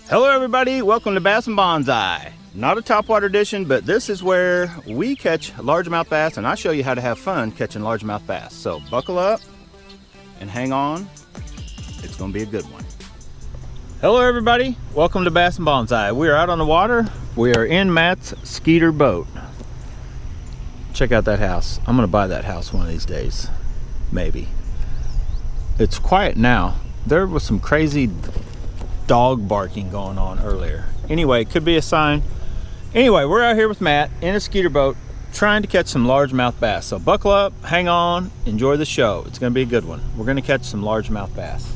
Hello everybody, welcome to Bass and Bonsai. Not a topwater edition, but this is where we catch largemouth bass and I show you how to have fun catching largemouth bass. So buckle up and hang on, it's gonna be a good one. Hello everybody, welcome to Bass and Bonsai. We are out on the water, we are in Matt's Skeeter boat. Check out that house. I'm gonna buy that house one of these days, maybe. It's quiet now. There was some crazy dog barking going on earlier. Anyway, could be a sign. Anyway, we're out here with Matt in a Skeeter boat trying to catch some largemouth bass. So buckle up, hang on, enjoy the show. It's gonna be a good one. We're gonna catch some largemouth bass.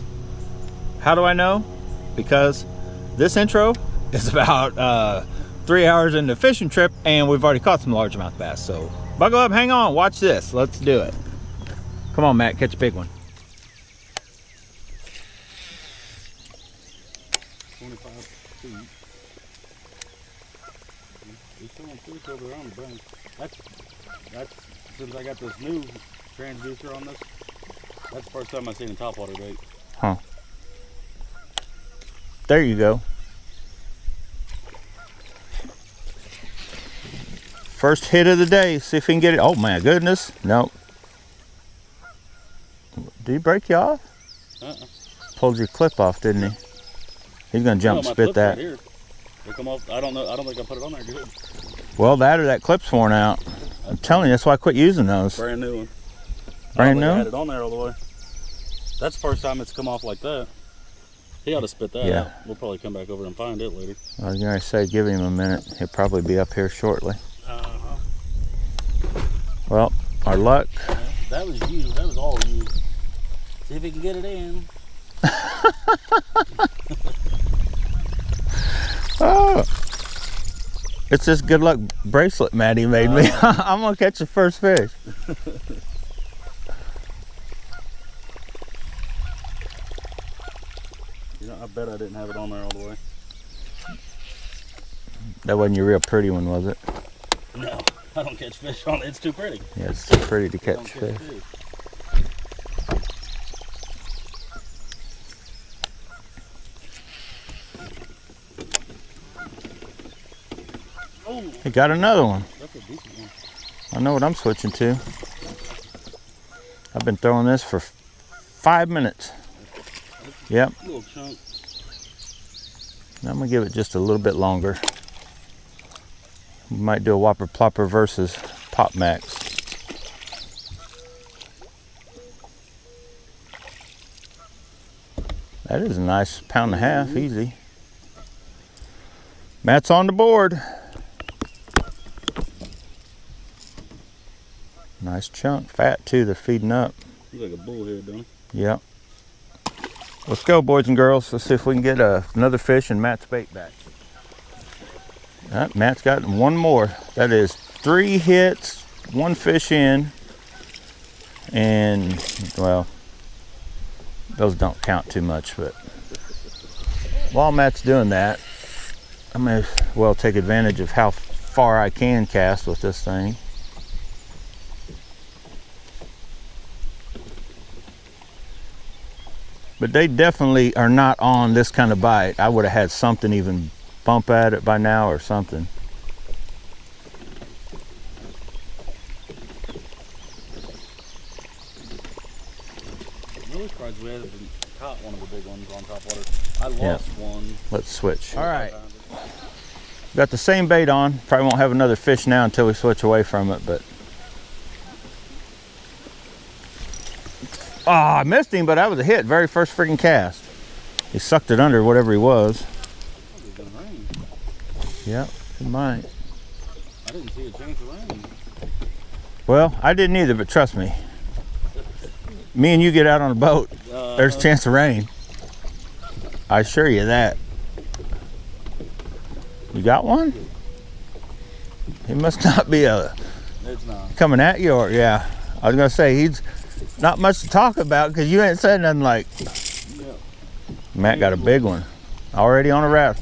How do I know? Because this intro is about 3 hours into the fishing trip and we've already caught some largemouth bass. So buckle up, hang on, watch this. Let's do it. Come on, Matt, catch a big one. 25 feet. He's throwing fish over on the bank. That's since I got this new transducer on this. That's the first time I've seen a topwater bait. Huh. There you go. First hit of the day. See if we can get it. Oh my goodness. No. Did he break you off? Pulled your clip off, didn't he? He's gonna jump and spit that. Right here. They come off. I don't know. I don't think I put it on there good. Well, that or that clip's worn out. I'm telling you, that's why I quit using those. Brand new one. Brand new? I had it on there all the way. That's the first time it's come off like that. He ought to spit that out. We'll probably come back over and find it later. I was gonna say, give him a minute. He'll probably be up here shortly. Well, our luck. Yeah, that was you. That was all you. See if he can get it in. Oh, it's this good luck bracelet Maddie made me. I'm gonna catch the first fish. You know, I bet I didn't have it on there all the way. That wasn't your real pretty one, was it? No, I don't catch fish on it. It's too pretty. Yeah, it's too pretty to catch fish. He got another one. That's a decent one. I know what I'm switching to. I've been throwing this for 5 minutes. Yep. Little chunk. Now I'm gonna give it just a little bit longer. We might do a Whopper Plopper versus Pop Max. That is a nice 1.5 pounds, easy. Matt's on the board. Nice chunk, fat too, they're feeding up. He's like a bullhead, don't he? Yep. Let's go, boys and girls. Let's see if we can get another fish and Matt's bait back. Matt's got one more. That is 3 hits, 1 fish in, and well, those don't count too much, but while Matt's doing that, I may as well take advantage of how far I can cast with this thing. But they definitely are not on this kind of bite. I would have had something even bump at it by now or something. I'm really surprised we haven't caught one of the big ones on topwater. I lost one. Let's switch. All right. Got the same bait on. Probably won't have another fish now until we switch away from it, but. I missed him, but that was a hit. Very first freaking cast. He sucked it under whatever he was. Yep, it might. I didn't see a chance of rain. Well, I didn't either, but trust me. Me and you get out on a boat, there's a chance of rain. I assure you that. You got one? He must not be It's not. coming at you, or yeah. I was gonna say he's not much to talk about because you ain't said nothing like. Yeah. Matt got a big one already on a raft.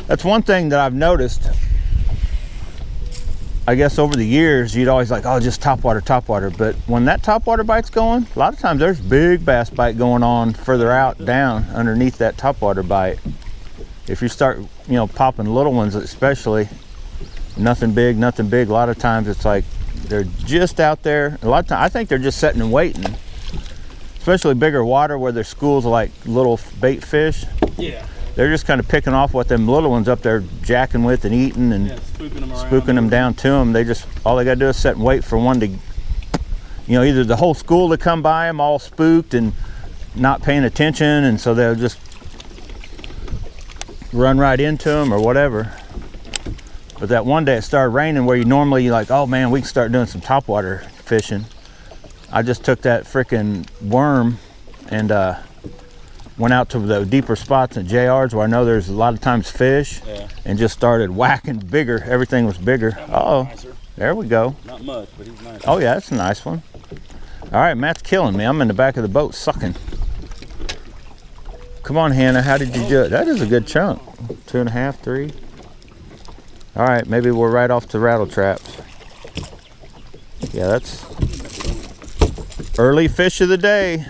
That's one thing that I've noticed. I guess over the years you'd always like, oh, just topwater, but when that topwater bite's going, a lot of times there's big bass bite going on further out down underneath that topwater bite. if you start, you know, popping little ones, especially, nothing big, a lot of times it's like they're just out there. A lot of times I think they're just sitting and waiting, especially bigger water where there's schools of like little bait fish. Yeah. They're just kind of picking off what them little ones up there jacking with and eating and spooking them down to them. They just, all they got to do is sit and wait for one to, you know, either the whole school to come by them all spooked and not paying attention, and so they'll just run right into them or whatever. But that one day it started raining where you normally like, oh man, we can start doing some topwater fishing. I just took that freaking worm and went out to the deeper spots and JRs where I know there's a lot of times fish, and just started whacking bigger. Everything was bigger. Oh, there we go. Not much, but he's nice. Oh yeah, that's a nice one. All right, Matt's killing me. I'm in the back of the boat sucking. Come on, Hannah, how did you do it? That is a good chunk. 2.5, 3. All right, maybe we're right off to rattle traps. Yeah, that's early fish of the day.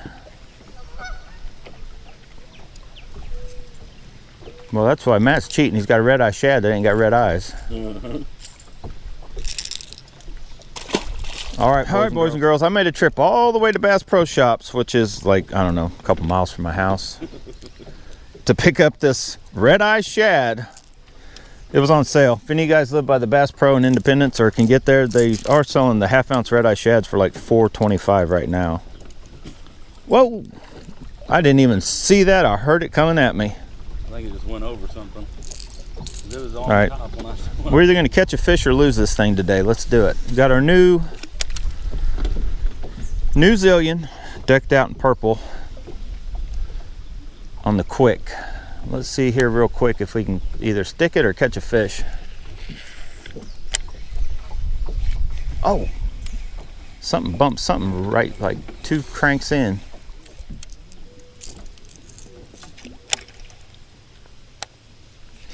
Well, that's why Matt's cheating. He's got a red-eye shad that ain't got red eyes. All right, boys and girls, I made a trip all the way to Bass Pro Shops, which is like, I don't know, a couple miles from my house, to pick up this red-eye shad. It was on sale. If any of you guys live by the Bass Pro in Independence or can get there, they are selling the half-ounce red-eye shads for like $4.25 right now. Whoa! I didn't even see that. I heard it coming at me. I think it just went over something. It was on all right, top when we're either going to catch a fish or lose this thing today. Let's do it. We got our new Zillion decked out in purple on the quick. Let's see here real quick if we can either stick it or catch a fish. Oh, something bumped something right like 2 cranks in.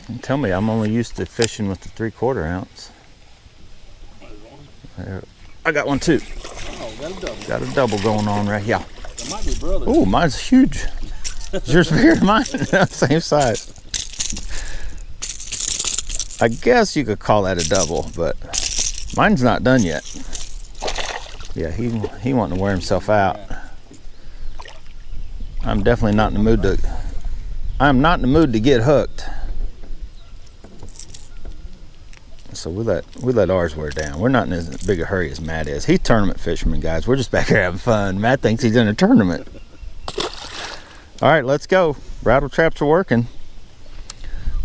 And tell me I'm only used to fishing with the 3/4 ounce. I got one too. Oh, got a double. Got a double going on right here. That might be brothers. Oh, mine's huge. Is yours bigger than mine? Same size. I guess you could call that a double, but mine's not done yet. Yeah, he wanting to wear himself out. I'm definitely not in the mood to. I'm not in the mood to get hooked. So we let ours wear down. We're not in as big a hurry as Matt is. He's tournament fisherman, guys. We're just back here having fun. Matt thinks he's in a tournament. All right, let's go. Rattle traps are working.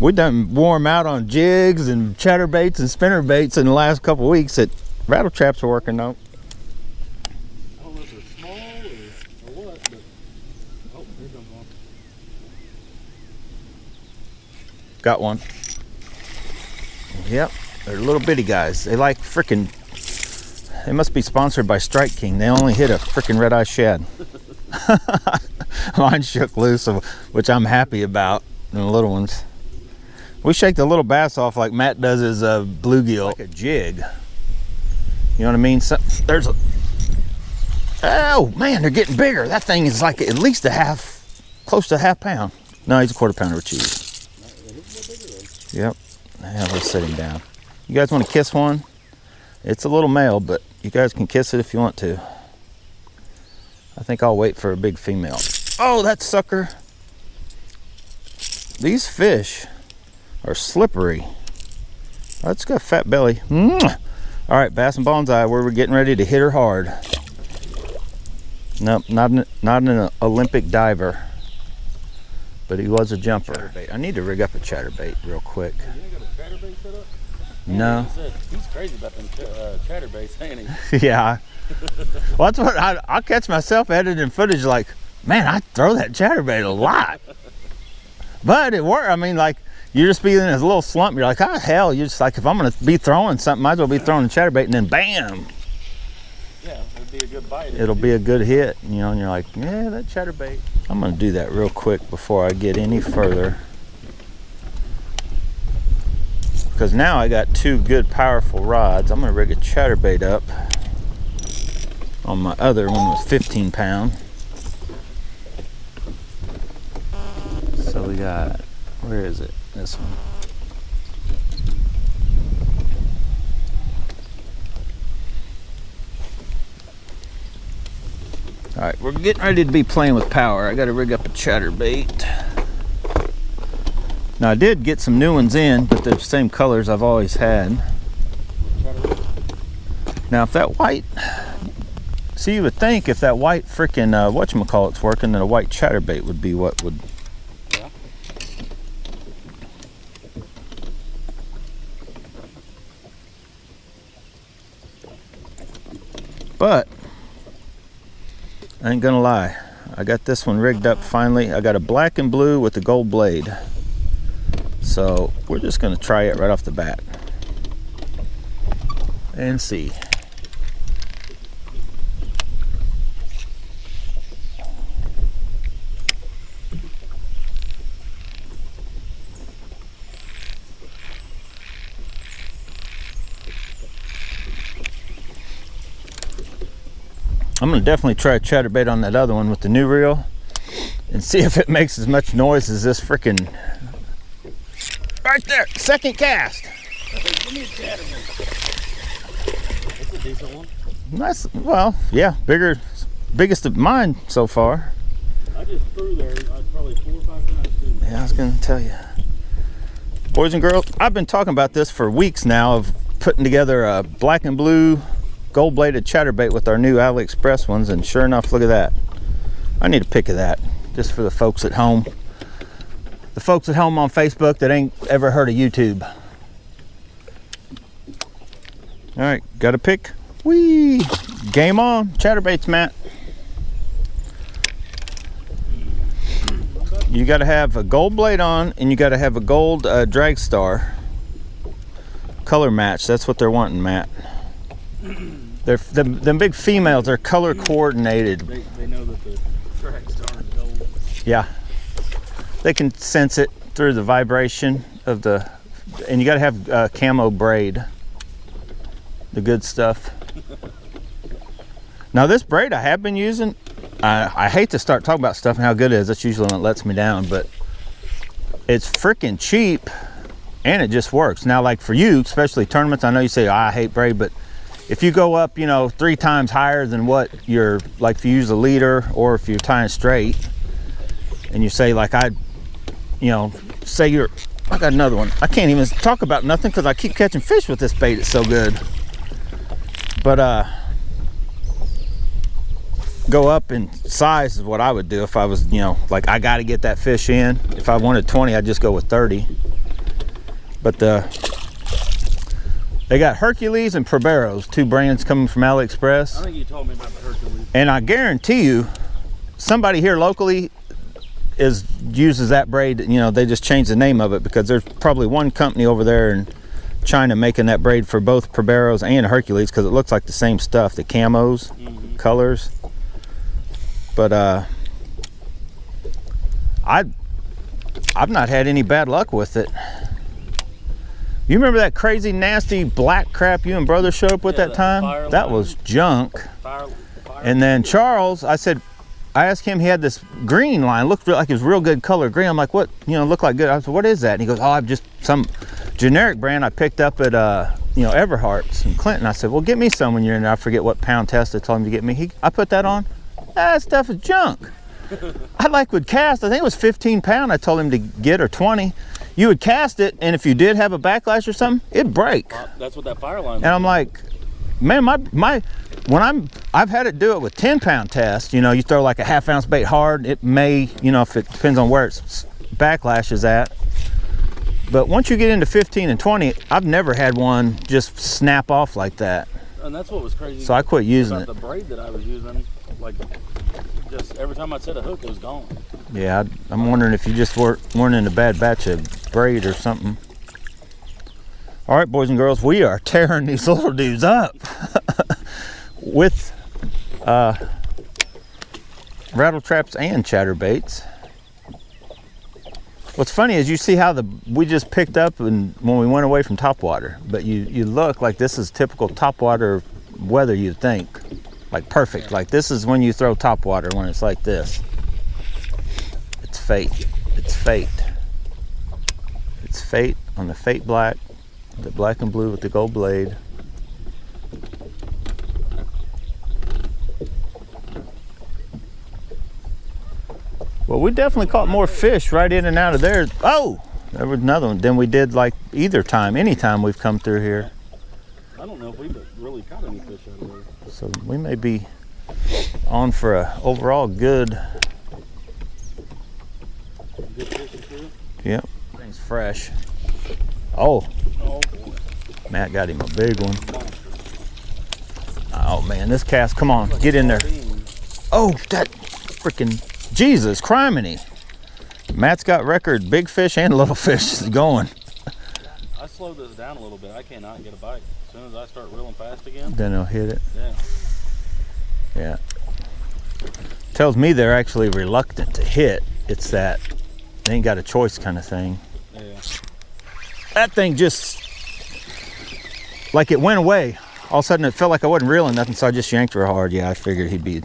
We done wore them out on jigs and chatterbaits and spinner baits in the last couple weeks. That rattle traps are working though. I don't know if they're small or what, but oh, here comes one. Got one. Yep. They're little bitty guys. They like frickin', they must be sponsored by Strike King. They only hit a frickin' red-eye shad. Mine shook loose, which I'm happy about, and the little ones. We shake the little bass off like Matt does his bluegill. Like a jig. You know what I mean? So, there's a, oh man, they're getting bigger. That thing is like at least close to a half pound. No, he's a 1/4 pounder with cheese. Yep. Yeah, let's sit him down. You guys want to kiss one? It's a little male, but you guys can kiss it if you want to. I think I'll wait for a big female. Oh, that sucker. These fish are slippery. Oh, it's got a fat belly. Mwah! All right, Bass and Bonsai, we're getting ready to hit her hard. Nope, not an Olympic diver, but he was a jumper. I need to rig up a chatterbait real quick. No. He's crazy about them chatterbaits, ain't he? Yeah. Well, that's what I'll catch myself editing footage like, man, I throw that chatterbait a lot. But it worked. I mean, like, you just be in this little slump. You're like, oh, hell. You're just like, if I'm going to be throwing something, might as well be throwing a chatterbait, and then bam. Yeah, it'll be a good bite. It'll be a good hit, you know, and you're like, yeah, that chatterbait. I'm going to do that real quick before I get any further. Because now I got 2 good powerful rods. I'm going to rig a chatterbait up on my other one was 15 pound. So we got Where is it? This one. All right, we're getting ready to be playing with power. I got to rig up a chatterbait. Now I did get some new ones in, but they're the same colors I've always had. Now if that white, see, you would think if that white frickin' whatchamacallit's working, then a white chatterbait would be what would. Yeah. But I ain't gonna lie, I got this one rigged up finally. I got a black and blue with the gold blade. So we're just gonna try it right off the bat and see. I'm gonna definitely try a chatterbait on that other one with the new reel and see if it makes as much noise as this freaking right there. Second cast. Give me a chatterbait. That's a decent one. Nice. Well, yeah, biggest of mine so far. I just threw there probably 4 or 5 times too. Yeah, I was gonna tell you, boys and girls, I've been talking about this for weeks now of putting together a black and blue gold-bladed chatterbait with our new AliExpress ones, and sure enough, look at that. I need a pic of that just for the folks at home. The folks at home on Facebook that ain't ever heard of YouTube. All right, got a pic? Whee! Game on. Chatterbaits, Matt. You got to have a gold blade on, and you got to have a gold drag star. Color match. That's what they're wanting, Matt. Them big females are color coordinated. They know that the drag star is gold. Yeah. They can sense it through the vibration of the, and you got to have camo braid. The good stuff. Now this braid I have been using, I hate to start talking about stuff and how good it is. That's usually when it lets me down, but it's freaking cheap and it just works. Now, like for you, especially tournaments, I know you say, oh, I hate braid, but if you go up, you know, 3 times higher than what you're, like if you use a leader or if you're tying straight and you say like say you're, I got another one. I can't even talk about nothing because I keep catching fish with this bait. It's so good. But go up in size is what I would do if I was, like I got to get that fish in. If I wanted 20, I'd just go with 30. But they got Hercules and Proberos, 2 brands coming from AliExpress. I think you told me about the Hercules. And I guarantee you, somebody here locally uses that braid. They just changed the name of it because there's probably one company over there in China making that braid for both Proberos and Hercules because it looks like the same stuff, the camos, colors. But I've not had any bad luck with it. You remember that crazy nasty black crap you and brother showed up with that time? That was junk. And then Charles, I asked him, he had this green line, looked like it was real good color green. I'm like, what, looked like good. I said, what is that? And he goes, oh, I've just some generic brand I picked up at Everhart's in Clinton. I said, well, get me some when you're in there. I forget what pound test I told him to get me. I put that on. That stuff is junk. I would cast, I think it was 15 pound I told him to get, or 20. You would cast it, and if you did have a backlash or something, it'd break. That's what that fire line And I'm like, man, I've had it do it with 10 pound test. You throw like a ½ ounce bait hard, it may, if it depends on where its backlash is at. But once you get into 15 and 20, I've never had one just snap off like that. And that's what was crazy. So I quit using it. The braid that I was using, like, just every time I set a hook, it was gone. Yeah, I'm wondering if you just weren't in a bad batch of braid or something. All right, boys and girls, we are tearing these little dudes up with rattle traps and chatterbaits. What's funny is you see how we just picked up and when we went away from topwater, but you look like this is typical topwater weather, you'd think. Like perfect. Like this is when you throw topwater, when it's like this. It's fate. It's fate. It's Fate on the Fate Black, the black and blue with the gold blade. Well, we definitely caught more fish right in and out of there. Oh, there was another one than we did like any time we've come through here. I don't know if we've really caught any fish out of there. So we may be on for a overall good fishing trip. Yep, thing's fresh. Oh, Oh boy. Matt got him a big one. Oh man, this cast, come on, get in there. Oh, that freaking Jesus criminy. Matt's got record big fish and little fish going. I slowed this down a little bit. I cannot get a bite. As soon as I start reeling fast again, Then he'll hit it. yeah. Yeah. Tells me they're actually reluctant to hit. It's that they ain't got a choice kind of thing. Yeah. That thing just, like it went away. All of a sudden it felt like I wasn't reeling nothing, so I just yanked real hard. Yeah, I figured he'd be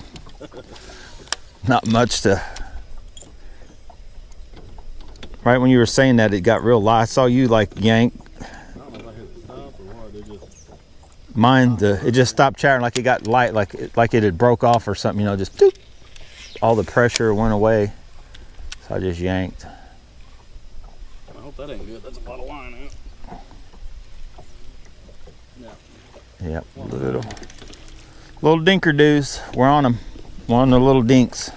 not much to. Right when you were saying that, it got real light. I saw you like yank. I don't know if I hit the stump or what. It just. Mine, it just stopped chattering, like it got light, like it had broke off or something. You know, just doop. All the pressure went away. So I just yanked. I hope that ain't good. That's a lot of line out. Yeah. Yep, little dinker doos. We're on them. We're on the little dinks.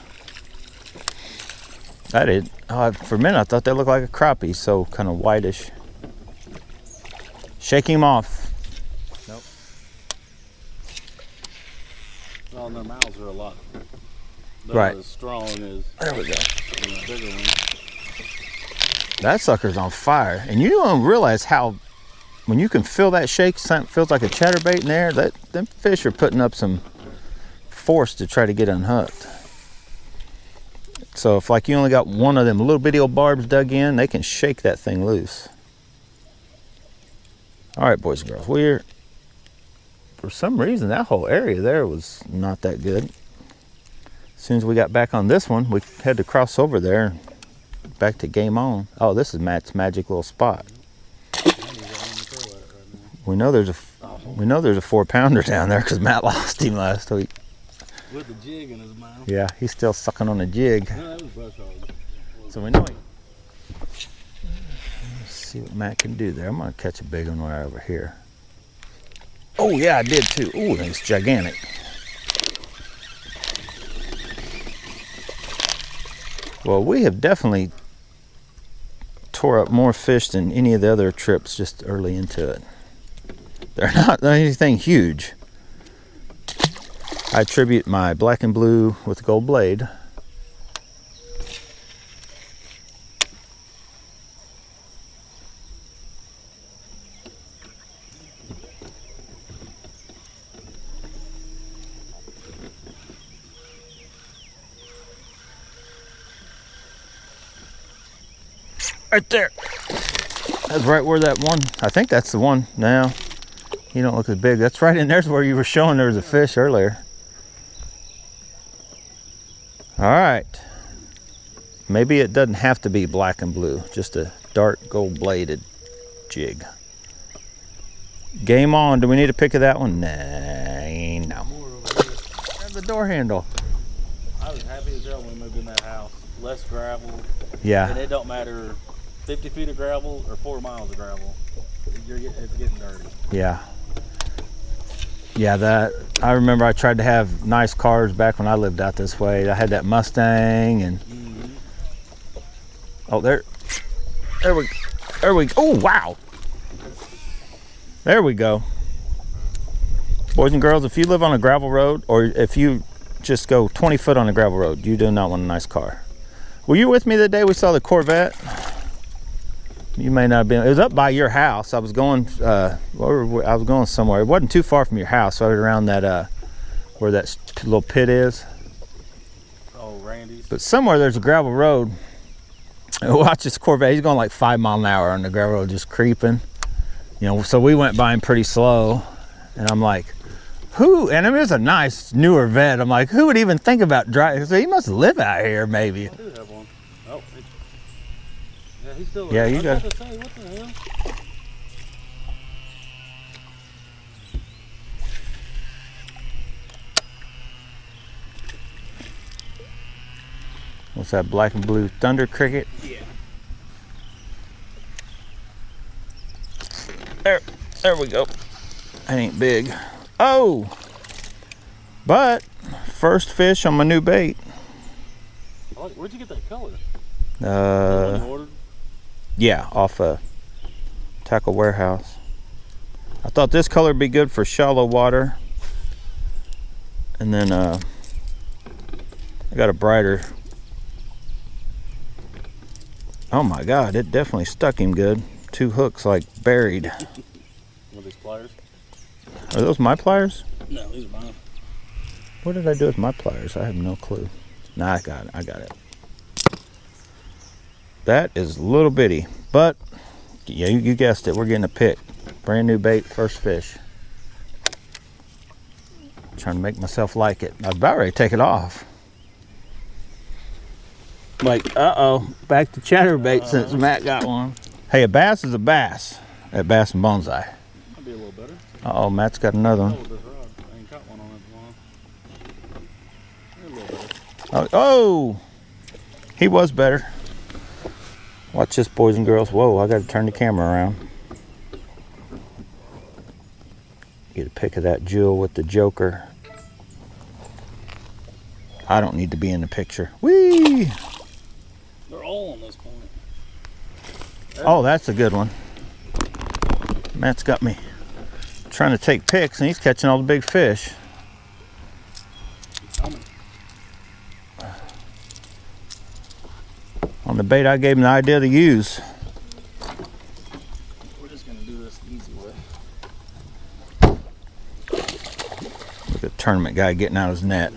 That is. For a minute, I thought they looked like a crappie, so kind of whitish. Shake him off. Nope. Well, and their mouths are a lot. They're Right. not as strong as There we go. the bigger one. That sucker's on fire, and you don't realize how when you can feel that shake, something feels like a chatterbait in there. Them fish are putting up some force to try to get unhooked. So if like you only got one of them little bitty old barbs dug in, they can shake that thing loose. All right, boys and girls, for some reason that whole area there was not that good. As soon as we got back on this one, we had to cross over there, back to game on. Oh, this is Matt's magic little spot. We know there's a 4-pounder down there because Matt lost him last week. With the jig in his mouth. Yeah, he's still sucking on a jig. No, that was brush hog. So we know Let's see what Matt can do there. I'm gonna catch a big one right over here. Oh yeah, I did too. Ooh, it's gigantic. Well, we have definitely tore up more fish than any of the other trips just early into it. They're not anything huge. I attribute my black and blue with gold blade. Right there. That's right where that one, I think that's the one now. You don't look as big. That's right in there's where you were showing there was a fish earlier. All right. Maybe it doesn't have to be black and blue, just a dark gold bladed jig. Game on. Do we need a pick of that one? Nah, no. Grab the door handle. I was happy as hell when we moved in that house. Less gravel. Yeah. And it don't matter 50 feet of gravel or 4 miles of gravel. It's getting dirty. Yeah. Yeah, that I remember I tried to have nice cars back when I lived out this way. I had that Mustang and oh there we oh wow. There we go. Boys and girls, if you live on a gravel road or if you just go 20 foot on a gravel road, you do not want a nice car. Were you with me the day we saw the Corvette? You may not have been. It was up by your house. I was going somewhere. It wasn't too far from your house. Right around that where that little pit is. Oh, Randy's. But somewhere there's a gravel road. And watch this Corvette. He's going like 5 miles an hour on the gravel road, just creeping. You know, so we went by him pretty slow, and I'm like, who? And it was a nice newer vet. I'm like, who would even think about driving? So he must live out here, maybe. I do have one. Oh, yeah, Yeah, he's still. Yeah, you I was got about to say, what the hell? What's that, black and blue thunder cricket? Yeah. There we go. That ain't big. Oh! But, first fish on my new bait. Where'd you get that color? Uh, yeah, off a Tackle Warehouse. I thought this color would be good for shallow water. And then I got a brighter. Oh my God, it definitely stuck him good. 2 hooks like buried. One of these pliers? Are those my pliers? No, these are mine. What did I do with my pliers? I have no clue. Nah, I got it. That is a little bitty, but yeah, you guessed it. We're getting a pick. Brand new bait, first fish. Trying to make myself like it. I was about ready to take it off. Like, uh-oh, back to chatterbait since Matt got one. Hey, a bass is a bass at Bass and Bonsai. Might be a little better. Uh-oh, Matt's got another one. I ain't got one on it. A little better. Oh, he was better. Watch this, boys and girls. Whoa, I got to turn the camera around. Get a pic of that jewel with the joker. I don't need to be in the picture. Whee! They're all on this point. Oh, that's a good one. Matt's got me trying to take pics, and he's catching all the big fish. On the bait I gave him the idea to use. We're just gonna do this the easy way. Look at the tournament guy getting out his net.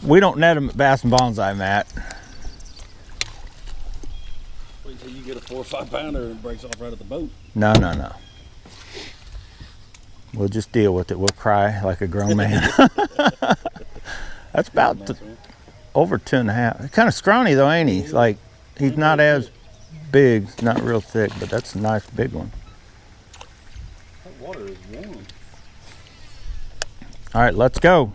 We don't net him at Bass and Bonsai, Matt. Wait till you get a 4 or 5 pounder and it breaks off right at the boat. No, no, no. We'll just deal with it. We'll cry like a grown man. That's about over 2.5. Kind of scrawny though, ain't he? Like, he's not as big, not real thick, but that's a nice big one. That water is warm. All right, let's go.